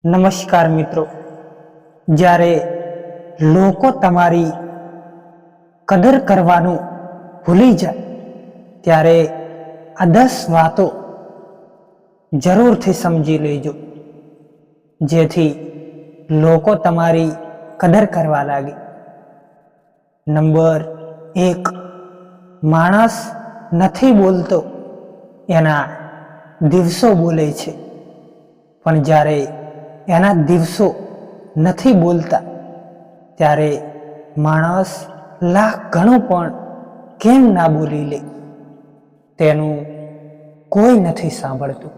નમસ્કાર મિત્રો, જ્યારે લોકો તમારી કદર કરવાનું ભૂલી જાય ત્યારે આ 10 વાતો જરૂરથી સમજી લેજો, જેથી લોકો તમારી કદર કરવા લાગે. નંબર 1, માણસ નથી બોલતો, એના દિવસો બોલે છે. પણ જ્યારે એના દિવસો નથી બોલતા ત્યારે માણસ લાખ ઘણું પણ કેમ ના બોલી લે, તેનું કોઈ નથી સાંભળતું.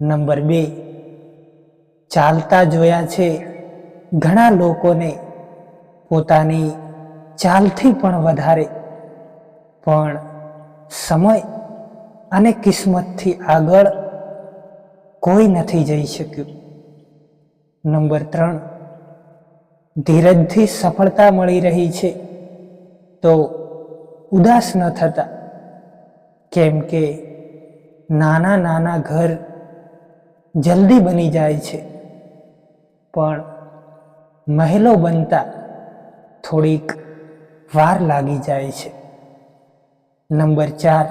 નંબર 2, ચાલતા જોયા છે ઘણા લોકોને પોતાની ચાલથી પણ વધારે, પણ સમય અને કિસ્મતથી આગળ કોઈ નથી જઈ શક્યું. નંબર 3, ધીરજથી સફળતા મળી રહી છે તો ઉદાસ ન થતા, કેમ કે નાના નાના ઘર જલ્દી બની જાય છે, પણ મહેલો બનતા થોડીક વાર લાગી જાય છે. નંબર 4,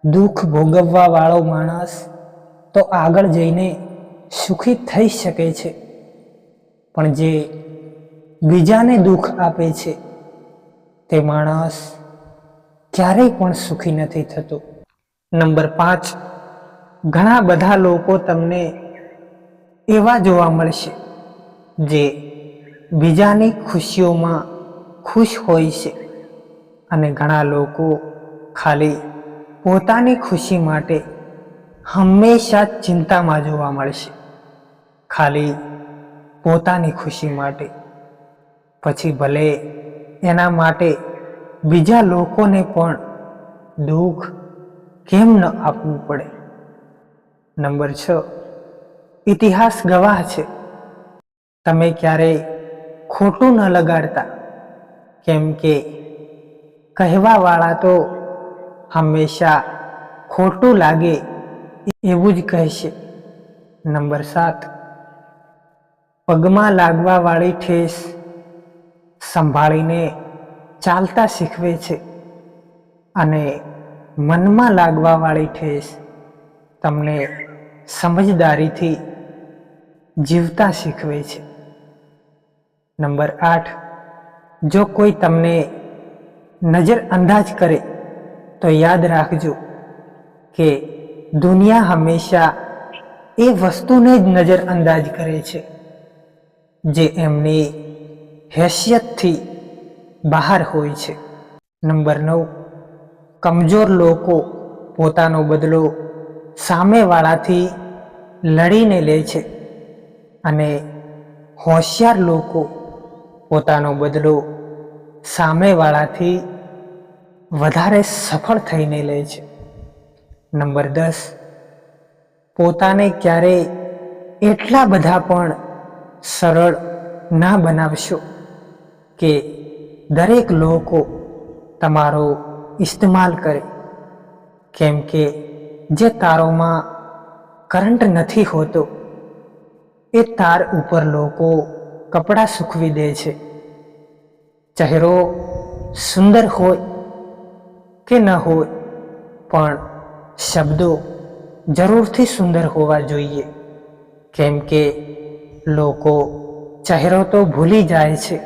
દુઃખ ભોગવવા વાળો માણસ તો આગળ જઈને સુખી થઈ શકે છે, પણ જે બીજાને દુઃખ આપે છે તે માણસ ક્યારેય પણ સુખી નથી થતો. નંબર 5, ઘણા બધા લોકો તમને એવા જોવા મળશે જે બીજાની ખુશીઓમાં ખુશ હોય છે, અને ઘણા લોકો ખાલી પોતાની ખુશી માટે હંમેશા ચિંતામાં જોવા મળશે, ખાલી પોતાની ખુશી માટે. પછી ભલે એના માટે બીજા લોકોને પણ દુઃખ કેમ ન આપવું પડે. નંબર 6, ઇતિહાસ ગવાહ છે, તમે ક્યારેય ખોટું ન લગાડતા, કેમ કે કહેવાવાળા તો હંમેશા ખોટું લાગે એવું જ કહેશે. નંબર 7, પગમાં લાગવા વાળી ઠેસ સંભાળીને ચાલતા શીખવે છે, અને મનમાં લાગવા વાળી ઠેસ તમને સમજદારીથી જીવતા શીખવે છે. નંબર 8, જો કોઈ તમને નજરઅંદાજ કરે તો યાદ રાખજો કે દુનિયા હંમેશા એ વસ્તુને જ નજરઅંદાજ કરે છે જે એમની હેસિયતથી બહાર હોય છે. નંબર 9, કમજોર લોકો પોતાનો બદલો સામેવાળાથી લડીને લે છે, અને હોશિયાર લોકો પોતાનો બદલો સામેવાળાથી વધારે સફળ થઈને લે છે. નંબર 10, પોતાને ક્યારેય એટલા બધા પણ સરળ ના બનાવશો કે દરેક લોકો તમારો ઇસ્તેમાલ કરે, કેમ કે જે તારોમાં કરંટ નથી હોતો એ તાર ઉપર લોકો કપડાં સૂકવી દે છે. ચહેરો સુંદર હોય કે ન હોય, પણ શબ્દો જરૂરથી સુંદર હોવા જોઈએ, કેમ કે લોકો ચહેરો તો ભૂલી જાય છે,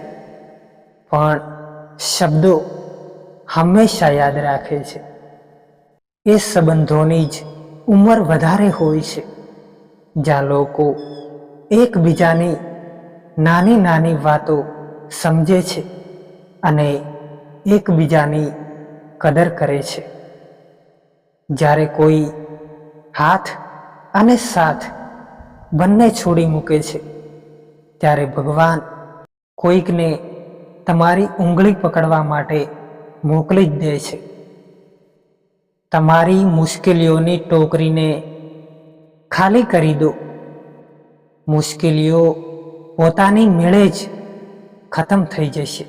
પણ શબ્દો હંમેશા યાદ રાખે છે. એ સંબંધોની જ ઉંમર વધારે હોય છે જ્યાં લોકો એકબીજાની નાની નાની વાતો સમજે છે અને એકબીજાની કદર કરે છે. જ્યારે કોઈ હાથ અને સાથ બંને છોડી મૂકે છે ત્યારે ભગવાન કોઈકને તમારી ઉંગળી પકડવા માટે મોકલી જ દે છે. તમારી મુશ્કેલીઓની ટોકરીને ખાલી કરી દો. મુશ્કેલીઓ પોતાની મેળે જ ખતમ થઈ જશે.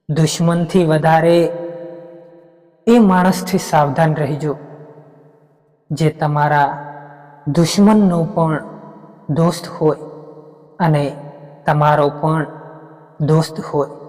દુશ્મનથી વધારે એ માણસથી સાવધાન રહેજો જે તમારા દુશ્મનનો પણ દોસ્ત હોય અને તમારો પણ દોસ્ત હોય.